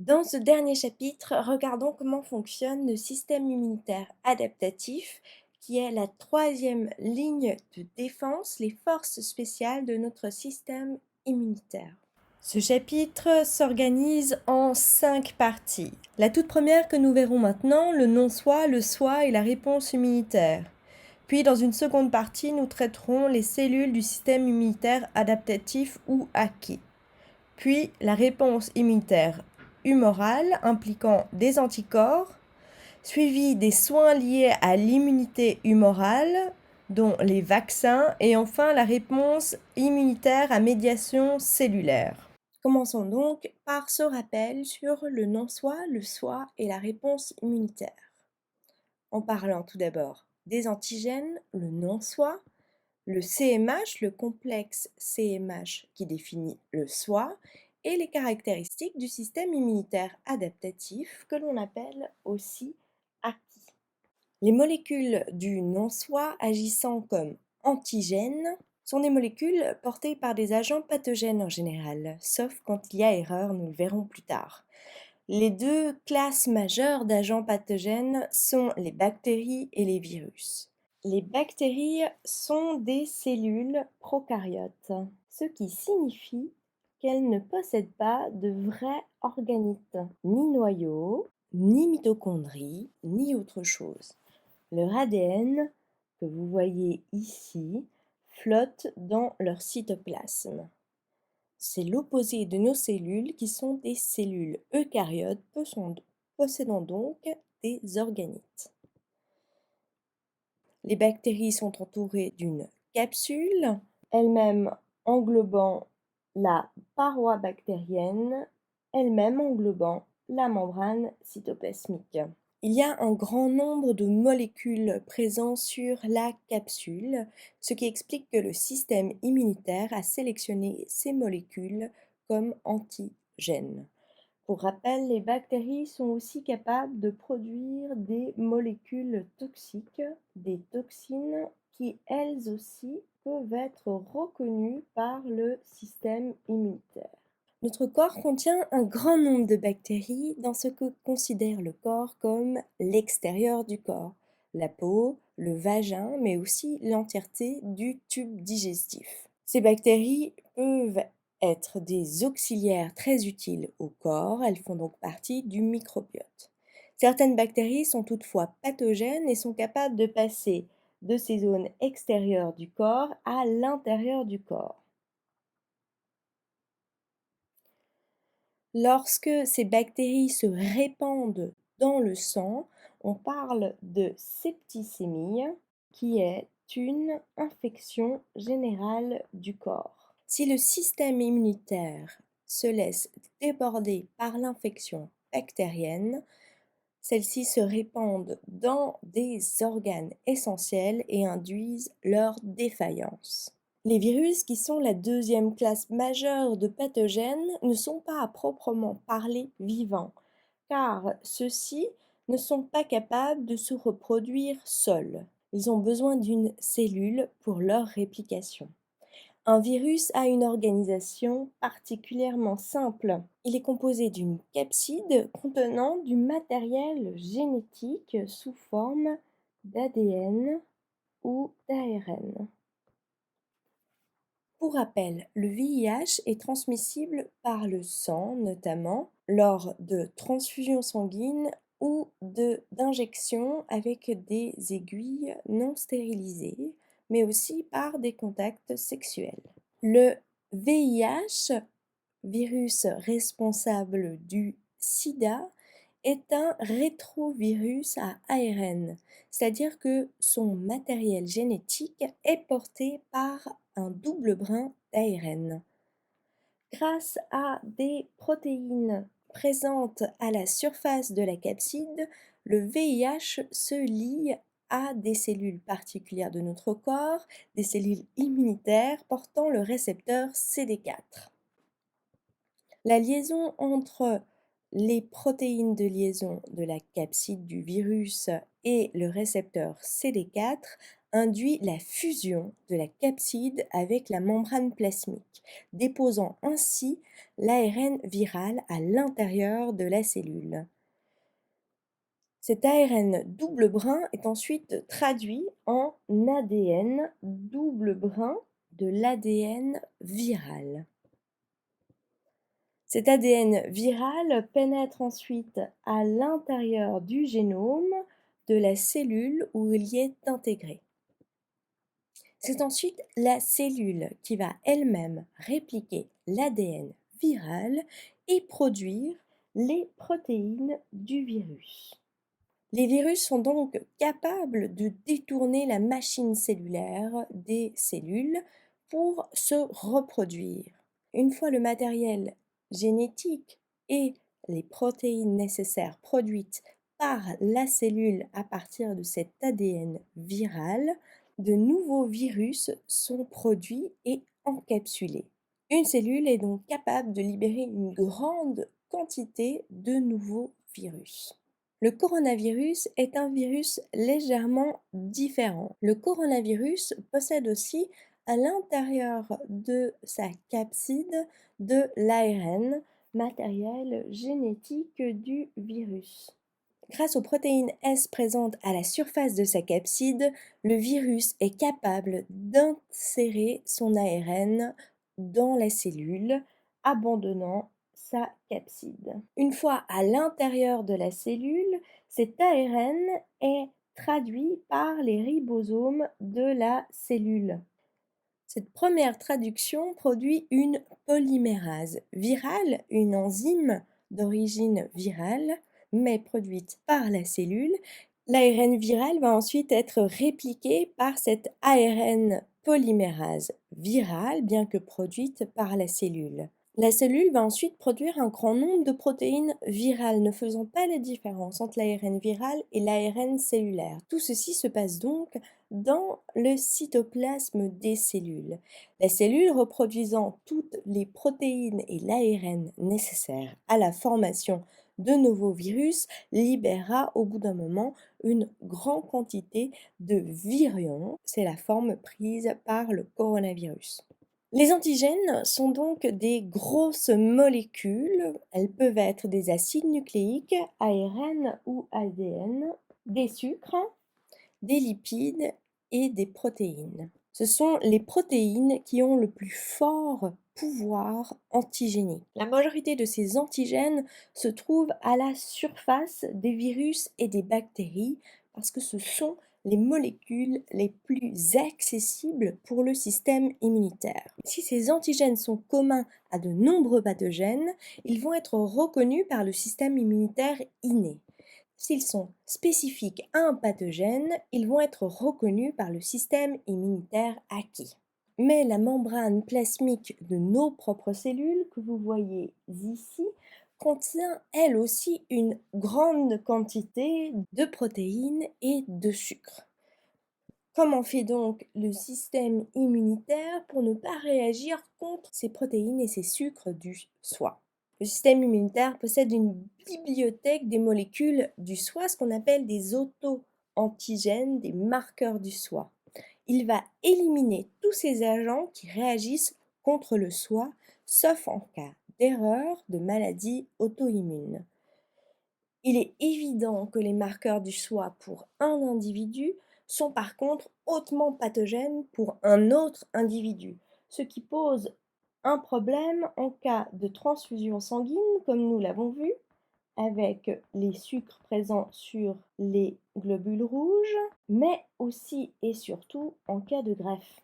Dans ce dernier chapitre, regardons comment fonctionne le système immunitaire adaptatif, qui est la troisième ligne de défense, les forces spéciales de notre système immunitaire. Ce chapitre s'organise en 5 parties. La toute première que nous verrons maintenant, le non-soi, le soi et la réponse immunitaire. Puis dans une seconde partie, nous traiterons les cellules du système immunitaire adaptatif ou acquis. Puis la réponse immunitaire humorale impliquant des anticorps, suivi des soins liés à l'immunité humorale, dont les vaccins, et enfin la réponse immunitaire à médiation cellulaire. Commençons donc par ce rappel sur le non-soi, le soi et la réponse immunitaire. En parlant tout d'abord des antigènes, le non-soi, le CMH, le complexe CMH qui définit le soi, et les caractéristiques du système immunitaire adaptatif que l'on appelle aussi acquis. Les molécules du non-soi agissant comme antigènes sont des molécules portées par des agents pathogènes en général, sauf quand il y a erreur, nous le verrons plus tard. Les deux classes majeures d'agents pathogènes sont les bactéries et les virus. Les bactéries sont des cellules prokaryotes, ce qui signifie qu'elles ne possèdent pas de vrais organites, ni noyaux, ni mitochondries, ni autre chose. Leur ADN, que vous voyez ici, flotte dans leur cytoplasme. C'est l'opposé de nos cellules qui sont des cellules eucaryotes possédant donc des organites. Les bactéries sont entourées d'une capsule, elle-même englobant la paroi bactérienne, elle-même englobant la membrane cytoplasmique. Il y a un grand nombre de molécules présentes sur la capsule, ce qui explique que le système immunitaire a sélectionné ces molécules comme antigènes. Pour rappel, les bactéries sont aussi capables de produire des molécules toxiques, des toxines, qui elles aussi peuvent être reconnues par le système immunitaire. Notre corps contient un grand nombre de bactéries dans ce que considère le corps comme l'extérieur du corps, la peau, le vagin, mais aussi l'entièreté du tube digestif. Ces bactéries peuvent être des auxiliaires très utiles au corps, elles font donc partie du microbiote. Certaines bactéries sont toutefois pathogènes et sont capables de passer de ces zones extérieures du corps à l'intérieur du corps. Lorsque ces bactéries se répandent dans le sang, on parle de septicémie, qui est une infection générale du corps. Si le système immunitaire se laisse déborder par l'infection bactérienne, celles-ci se répandent dans des organes essentiels et induisent leur défaillance. Les virus, qui sont la deuxième classe majeure de pathogènes, ne sont pas à proprement parler vivants, car ceux-ci ne sont pas capables de se reproduire seuls. Ils ont besoin d'une cellule pour leur réplication. Un virus a une organisation particulièrement simple. Il est composé d'une capside contenant du matériel génétique sous forme d'ADN ou d'ARN. Pour rappel, le VIH est transmissible par le sang, notamment lors de transfusions sanguines ou d'injections avec des aiguilles non stérilisées, mais aussi par des contacts sexuels. Le VIH, virus responsable du sida, est un rétrovirus à ARN, c'est-à-dire que son matériel génétique est porté par un double brin d'ARN. Grâce à des protéines présentes à la surface de la capside, le VIH se lie à des cellules particulières de notre corps, des cellules immunitaires portant le récepteur CD4. La liaison entre les protéines de liaison de la capside du virus et le récepteur CD4 induit la fusion de la capside avec la membrane plasmique, déposant ainsi l'ARN viral à l'intérieur de la cellule. Cet ARN double brin est ensuite traduit en ADN double brin de l'ADN viral. Cet ADN viral pénètre ensuite à l'intérieur du génome de la cellule où il y est intégré. C'est ensuite la cellule qui va elle-même répliquer l'ADN viral et produire les protéines du virus. Les virus sont donc capables de détourner la machine cellulaire des cellules pour se reproduire. Une fois le matériel génétique et les protéines nécessaires produites par la cellule à partir de cet ADN viral, de nouveaux virus sont produits et encapsulés. Une cellule est donc capable de libérer une grande quantité de nouveaux virus. Le coronavirus est un virus légèrement différent. Le coronavirus possède aussi à l'intérieur de sa capside de l'ARN, matériel génétique du virus. Grâce aux protéines S présentes à la surface de sa capside, le virus est capable d'insérer son ARN dans la cellule, abandonnant sa capside. Une fois à l'intérieur de la cellule, cet ARN est traduit par les ribosomes de la cellule. Cette première traduction produit une polymérase virale, une enzyme d'origine virale, mais produite par la cellule. L'ARN viral va ensuite être répliqué par cette ARN polymérase virale, bien que produite par la cellule. La cellule va ensuite produire un grand nombre de protéines virales, ne faisant pas la différence entre l'ARN viral et l'ARN cellulaire. Tout ceci se passe donc dans le cytoplasme des cellules. La cellule reproduisant toutes les protéines et l'ARN nécessaires à la formation de nouveaux virus libérera au bout d'un moment une grande quantité de virions. C'est la forme prise par le coronavirus. Les antigènes sont donc des grosses molécules. Elles peuvent être des acides nucléiques, ARN ou ADN, des sucres, des lipides et des protéines. Ce sont les protéines qui ont le plus fort pouvoir antigénique. La majorité de ces antigènes se trouvent à la surface des virus et des bactéries parce que ce sont les molécules les plus accessibles pour le système immunitaire. Si ces antigènes sont communs à de nombreux pathogènes, ils vont être reconnus par le système immunitaire inné. S'ils sont spécifiques à un pathogène, ils vont être reconnus par le système immunitaire acquis. Mais la membrane plasmique de nos propres cellules, que vous voyez ici, contient elle aussi une grande quantité de protéines et de sucre. Comment fait donc le système immunitaire pour ne pas réagir contre ces protéines et ces sucres du soi? Le système immunitaire possède une bibliothèque des molécules du soi, ce qu'on appelle des auto-antigènes, des marqueurs du soi. Il va éliminer tous ces agents qui réagissent contre le soi, sauf en cas d'erreur de maladie auto-immune. Il est évident que les marqueurs du soi pour un individu sont par contre hautement pathogènes pour un autre individu, ce qui pose un problème en cas de transfusion sanguine, comme nous l'avons vu, avec les sucres présents sur les globules rouges, mais aussi et surtout en cas de greffe.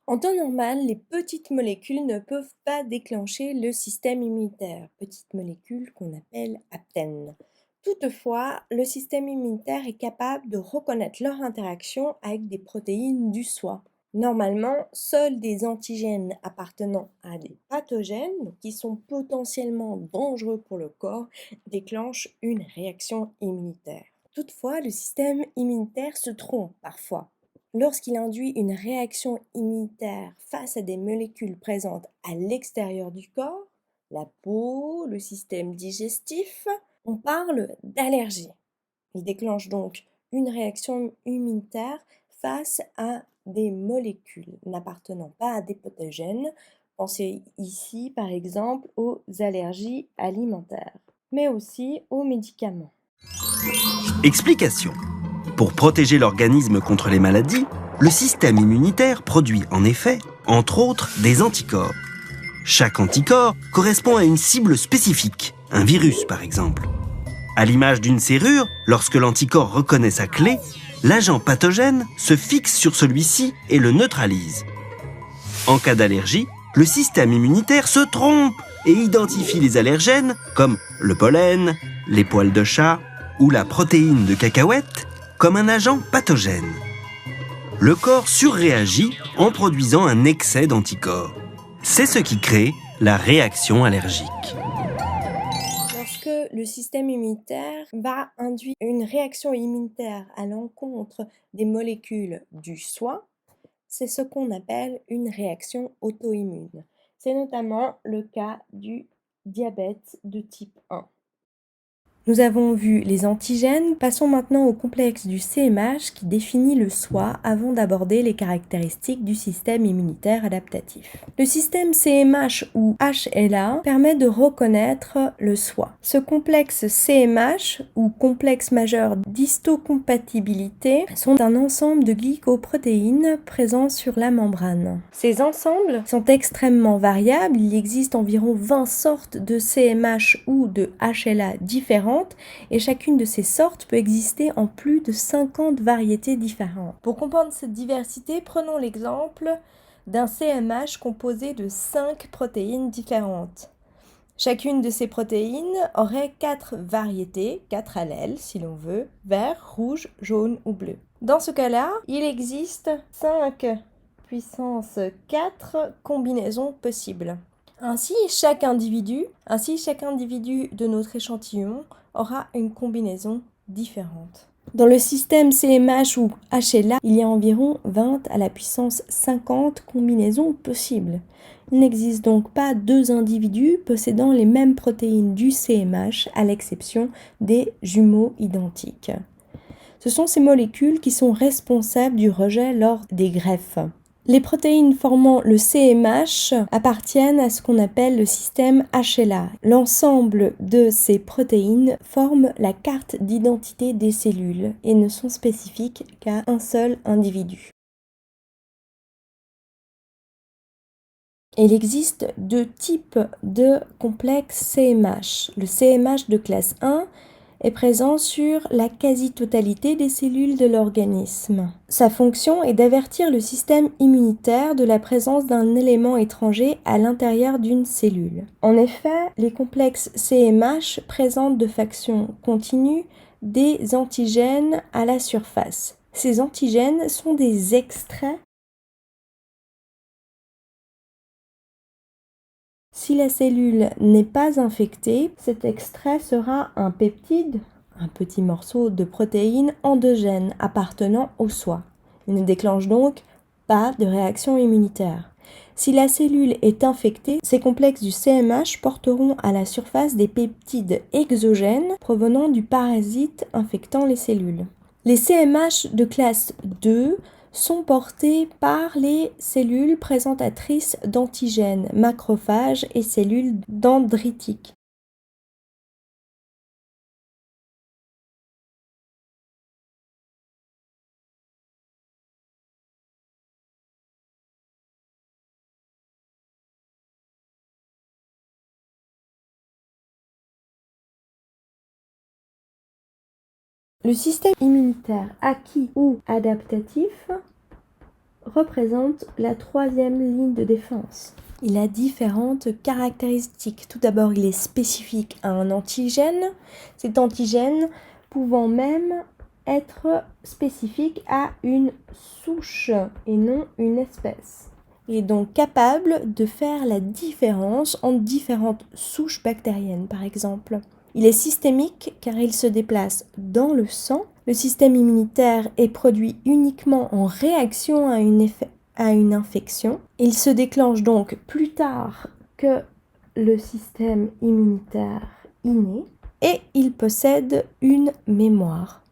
En temps normal, les petites molécules ne peuvent pas déclencher le système immunitaire, petites molécules qu'on appelle aptènes. Toutefois, le système immunitaire est capable de reconnaître leur interaction avec des protéines du soi. Normalement, seuls des antigènes appartenant à des pathogènes, donc qui sont potentiellement dangereux pour le corps, déclenchent une réaction immunitaire. Toutefois, le système immunitaire se trompe parfois. Lorsqu'il induit une réaction immunitaire face à des molécules présentes à l'extérieur du corps, la peau, le système digestif, on parle d'allergie. Il déclenche donc une réaction immunitaire face à des molécules n'appartenant pas à des pathogènes. Pensez ici par exemple aux allergies alimentaires, mais aussi aux médicaments. Explication. Pour protéger l'organisme contre les maladies, le système immunitaire produit en effet, entre autres, des anticorps. Chaque anticorps correspond à une cible spécifique, un virus par exemple. À l'image d'une serrure, lorsque l'anticorps reconnaît sa clé, l'agent pathogène se fixe sur celui-ci et le neutralise. En cas d'allergie, le système immunitaire se trompe et identifie les allergènes comme le pollen, les poils de chat ou la protéine de cacahuète comme un agent pathogène. Le corps surréagit en produisant un excès d'anticorps. C'est ce qui crée la réaction allergique. Lorsque le système immunitaire va induire une réaction immunitaire à l'encontre des molécules du soin, c'est ce qu'on appelle une réaction auto-immune. C'est notamment le cas du diabète de type 1. Nous avons vu les antigènes, passons maintenant au complexe du CMH qui définit le soi avant d'aborder les caractéristiques du système immunitaire adaptatif. Le système CMH ou HLA permet de reconnaître le soi. Ce complexe CMH ou complexe majeur d'histocompatibilité sont un ensemble de glycoprotéines présents sur la membrane. Ces ensembles sont extrêmement variables, il existe environ 20 sortes de CMH ou de HLA différentes et chacune de ces sortes peut exister en plus de 50 variétés différentes. Pour comprendre cette diversité, prenons l'exemple d'un CMH composé de 5 protéines différentes. Chacune de ces protéines aurait 4 variétés, 4 allèles si l'on veut, vert, rouge, jaune ou bleu. Dans ce cas-là, il existe 5 puissance 4 combinaisons possibles. Ainsi, chaque individu de notre échantillon aura une combinaison différente. Dans le système CMH ou HLA, il y a environ 20 à la puissance 50 combinaisons possibles. Il n'existe donc pas 2 individus possédant les mêmes protéines du CMH, à l'exception des jumeaux identiques. Ce sont ces molécules qui sont responsables du rejet lors des greffes. Les protéines formant le CMH appartiennent à ce qu'on appelle le système HLA. L'ensemble de ces protéines forment la carte d'identité des cellules et ne sont spécifiques qu'à un seul individu. Il existe 2 types de complexes CMH. Le CMH de classe 1 est présent sur la quasi-totalité des cellules de l'organisme. Sa fonction est d'avertir le système immunitaire de la présence d'un élément étranger à l'intérieur d'une cellule. En effet, les complexes CMH présentent de façon continue des antigènes à la surface. Ces antigènes sont des extraits. Si la cellule n'est pas infectée, cet extrait sera un peptide, un petit morceau de protéine endogène appartenant au soi. Il ne déclenche donc pas de réaction immunitaire. Si la cellule est infectée, ces complexes du CMH porteront à la surface des peptides exogènes provenant du parasite infectant les cellules. Les CMH de classe 2 sont portés par les cellules présentatrices d'antigènes, macrophages et cellules dendritiques. Le système immunitaire acquis ou adaptatif représente la 3e ligne de défense. Il a différentes caractéristiques. Tout d'abord, il est spécifique à un antigène, cet antigène pouvant même être spécifique à une souche et non une espèce. Il est donc capable de faire la différence entre différentes souches bactériennes, par exemple. Il est systémique car il se déplace dans le sang. Le système immunitaire est produit uniquement en réaction à une infection. Il se déclenche donc plus tard que le système immunitaire inné et il possède une mémoire.